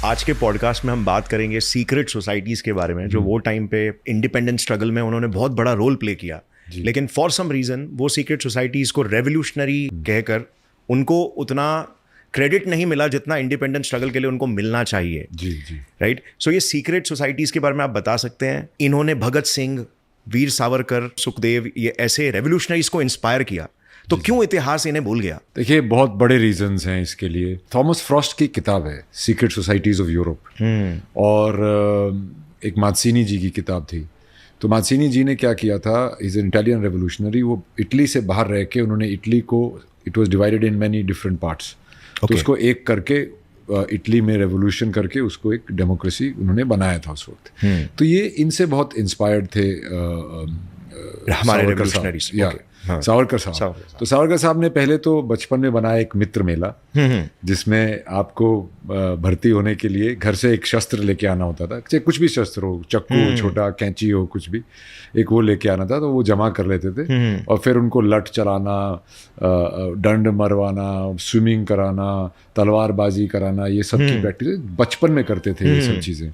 आज के पॉडकास्ट में हम बात करेंगे सीक्रेट सोसाइटीज़ के बारे में, जो वो टाइम पे इंडिपेंडेंस स्ट्रगल में उन्होंने बहुत बड़ा रोल प्ले किया, लेकिन फॉर सम रीज़न वो सीक्रेट सोसाइटीज़ को रेवोल्यूशनरी कहकर उनको उतना क्रेडिट नहीं मिला जितना इंडिपेंडेंस स्ट्रगल के लिए उनको मिलना चाहिए। जी जी राइट। सो ये सीक्रेट सोसाइटीज़ के बारे में आप बता सकते हैं, इन्होंने भगत सिंह, वीर सावरकर, सुखदेव, ये ऐसे रेवोल्यूशनरीज को इंस्पायर किया, तो क्यों इतिहास इन्हें भूल गया? देखिए, बहुत बड़े रीजंस हैं इसके लिए। थॉमस फ्रॉस्ट की किताब है सीक्रेट सोसाइटीज ऑफ यूरोप, और एक मात्सिनी जी की किताब थी। तो मात्सिनी जी ने क्या किया था, इज एन इटालियन रेवोल्यूशनरी। वो इटली से बाहर रह के उन्होंने इटली को, it was divided in many different parts, तो उसको एक करके इटली में रेवोल्यूशन करके उसको एक डेमोक्रेसी उन्होंने बनाया था उस वक्त। तो ये इनसे बहुत इंस्पायर्ड थे हमारे रेवोल्यूशनरीज। सावरकर साहब। तो सावरकर साहब ने पहले तो बचपन में बनाया एक मित्र मेला, जिसमें आपको भर्ती होने के लिए घर से एक शस्त्र लेके आना होता था, चाहे कुछ भी शस्त्र हो, चक्कू, छोटा कैंची हो, कुछ भी एक वो लेके आना था। तो वो जमा कर लेते थे और फिर उनको लठ चलाना, डंड मरवाना, स्विमिंग कराना, तलवारबाजी कराना, ये सब की प्रैक्टिस बचपन में करते थे ये सब चीज़ें।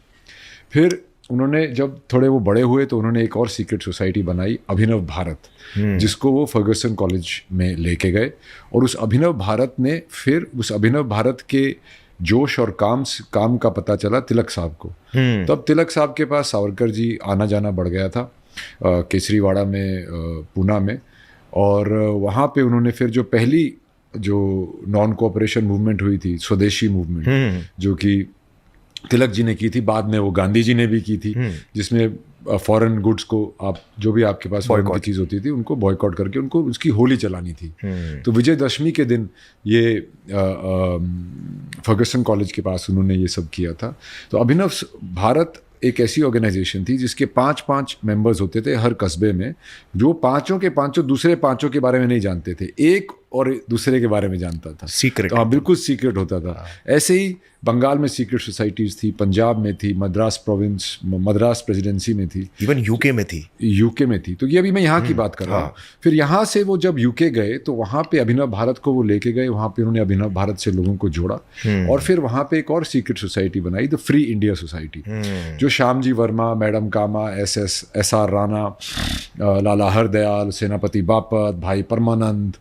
फिर उन्होंने जब थोड़े वो बड़े हुए तो उन्होंने एक और सीक्रेट सोसाइटी बनाई, अभिनव भारत, जिसको वो फर्गसन कॉलेज में लेके गए। और उस अभिनव भारत ने फिर उस अभिनव भारत के जोश और काम का पता चला तिलक साहब को। तब तिलक साहब के पास सावरकर जी आना जाना बढ़ गया था, केसरीवाड़ा में, पूना में। और वहाँ पे उन्होंने फिर जो पहली जो नॉन कोऑपरेशन मूवमेंट हुई थी, स्वदेशी मूवमेंट, जो कि तिलक जी ने की थी, बाद में वो गांधी जी ने भी की थी, जिसमें फॉरेन गुड्स को, आप जो भी आपके पास फॉरेन की चीज़ होती थी उनको बॉयकॉट करके उनको उसकी होली चलानी थी। तो विजयदशमी के दिन ये फर्गसन कॉलेज के पास उन्होंने ये सब किया था। तो अभिनव भारत एक ऐसी ऑर्गेनाइजेशन थी जिसके 5-5 मेंबर्स होते थे हर कस्बे में, जो पांचों के पांचों दूसरे पांचों के बारे में नहीं जानते थे, एक और दूसरे के बारे में जानता था। सीक्रेट। तो हाँ, बिल्कुल सीक्रेट होता था। ऐसे ही बंगाल में सीक्रेट सोसाइटीज थी, पंजाब में थी, मद्रास प्रेसिडेंसी में थी, इवन यूके में थी। तो ये अभी मैं यहाँ की बात कर रहा हूँ। फिर यहाँ से वो जब यूके गए तो वहाँ पे अभिनव भारत को वो लेके गए, वहाँ पे उन्होंने अभिनव भारत से लोगों को जोड़ा। और फिर वहाँ पे एक और सीक्रेट सोसाइटी बनाई, द फ्री इंडिया सोसाइटी, जो श्यामजी वर्मा, मैडम कामा, एस.आर. राणा, लाला हरदयाल, सेनापति बापट, भाई परमानंद,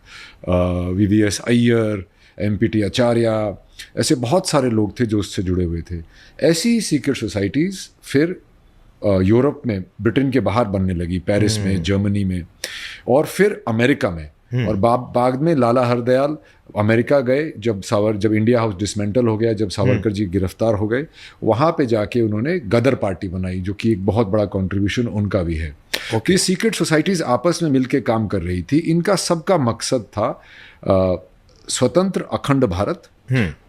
वी.वी.एस. अय्यर, एम.पी.टी. आचार्य, ऐसे बहुत सारे लोग थे जो उससे जुड़े हुए थे। ऐसी सीक्रेट सोसाइटीज़ फिर यूरोप में, ब्रिटेन के बाहर बनने लगी, पेरिस में, जर्मनी में, और फिर अमेरिका में। और बाद में लाला हरदयाल अमेरिका गए, जब इंडिया हाउस डिसमेंटल हो गया, जब सावरकर जी गिरफ्तार हो गए, वहाँ पे जाके उन्होंने गदर पार्टी बनाई, जो कि एक बहुत बड़ा कंट्रीब्यूशन उनका भी है। ये सीक्रेट सोसाइटीज़ आपस में मिलके काम कर रही थी। इनका सबका मकसद था स्वतंत्र अखंड भारत,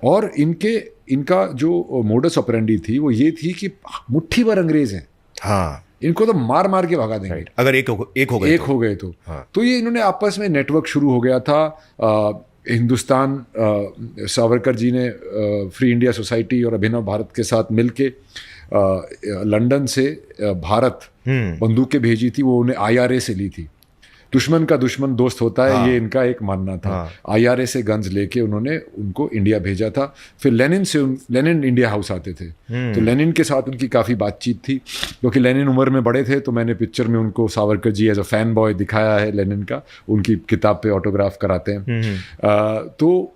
और इनका जो मोडस ऑपरेंडी थी वो ये थी कि मुट्ठी भर अंग्रेज हैं, हाँ, इनको तो मार के भगा देंगे अगर एक हो गए तो। हाँ। तो ये इन्होंने आपस में नेटवर्क शुरू हो गया था। हिंदुस्तान, सावरकर जी ने फ्री इंडिया सोसाइटी और अभिनव भारत के साथ मिलके लंदन से भारत बंदूकें भेजी थी, वो उन्हें IRA से ली थी। दुश्मन का दुश्मन दोस्त होता है, ये इनका एक मानना था। IRA से गन्स लेके उन्होंने उनको इंडिया भेजा था। फिर लेनिन इंडिया हाउस आते थे, तो लेनिन के साथ उनकी काफ़ी बातचीत थी, क्योंकि लेनिन उम्र में बड़े थे। तो मैंने पिक्चर में उनको Savarkar ji as a fan boy दिखाया है लेनिन का, उनकी किताब पे ऑटोग्राफ कराते हैं। तो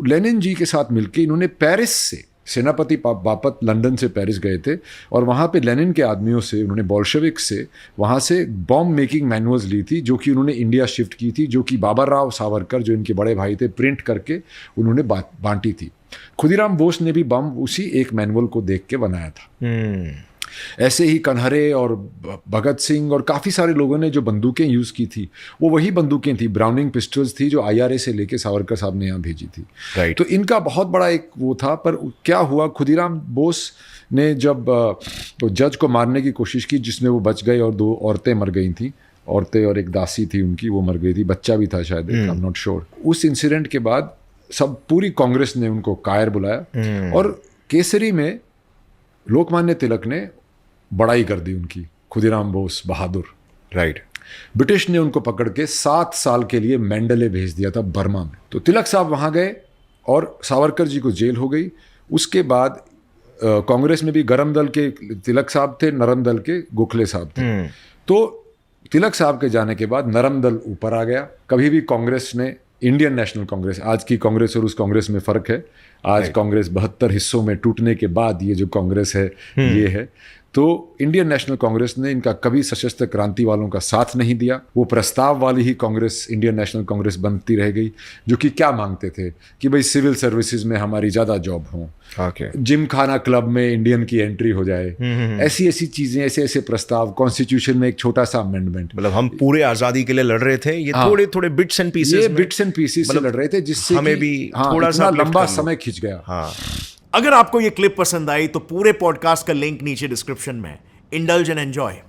लेनिन जी के साथ मिलके इन्होंने पेरिस से, सेनापति बापट लंदन से पेरिस गए थे, और वहाँ पे लेनिन के आदमियों से उन्होंने, बोल्शेविक से, वहाँ से बॉम्ब मेकिंग मैनुअल्स ली थी, जो कि उन्होंने इंडिया शिफ्ट की थी, जो कि बाबा राव सावरकर, जो इनके बड़े भाई थे, प्रिंट करके उन्होंने बांटी थी। खुदीराम बोस ने भी बम उसी एक मैनुअल को देख के बनाया था। ऐसे ही कन्हरे और भगत सिंह और काफ़ी सारे लोगों ने जो बंदूकें यूज़ की थी, वो वही बंदूकें थी, ब्राउनिंग पिस्टल्स थी, जो IRA से लेके सावरकर साहब ने यहाँ भेजी थी। तो इनका बहुत बड़ा एक वो था। पर क्या हुआ, खुदीराम बोस ने जब तो जज को मारने की कोशिश की, जिसमें वो बच गए, और 2 औरतें मर गई थी, औरतें और एक दासी थी उनकी, वो मर गई थी, बच्चा भी था शायद, आई एम नॉट श्योर। उस इंसिडेंट के बाद पूरी कांग्रेस ने उनको कायर बुलाया, और केसरी में लोकमान्य तिलक ने बड़ाई कर दी उनकी, खुदीराम बोस बहादुर। ब्रिटिश ने उनको पकड़ के 7 साल के लिए मेंडले भेज दिया था बर्मा में। तो तिलक साहब वहाँ गए और सावरकर जी को जेल हो गई। उसके बाद कांग्रेस में भी गरम दल के तिलक साहब थे, नरम दल के गोखले साहब थे। तो तिलक साहब के जाने के बाद नरम दल ऊपर आ गया। कभी भी कांग्रेस ने, इंडियन नेशनल कांग्रेस, आज की कांग्रेस और उस कांग्रेस में फ़र्क है। आज कांग्रेस 72 हिस्सों में टूटने के बाद ये जो कांग्रेस है ये है। तो इंडियन नेशनल कांग्रेस ने इनका कभी सशस्त्र क्रांति वालों का साथ नहीं दिया। वो प्रस्ताव वाली ही कांग्रेस, इंडियन नेशनल कांग्रेस बनती रह गई, जो कि क्या मांगते थे कि भाई सिविल सर्विसेज में हमारी ज़्यादा जॉब हो, जिम खाना क्लब में इंडियन की एंट्री हो जाए, ऐसी ऐसी चीज़ें, ऐसे ऐसे प्रस्ताव। कॉन्स्टिट्यूशन में एक छोटा सा अमेंडमेंट, मतलब हम पूरे आज़ादी के लिए लड़ रहे थे, ये थोड़े थोड़े बिट्स एंड पीसेस, ये बिट्स एंड पीसेस से लड़ रहे थे, जिससे हमें भी थोड़ा सा लंबा समय खिंच गया। अगर आपको ये क्लिप पसंद आई तो पूरे पॉडकास्ट का लिंक नीचे डिस्क्रिप्शन में है। Indulge and enjoy.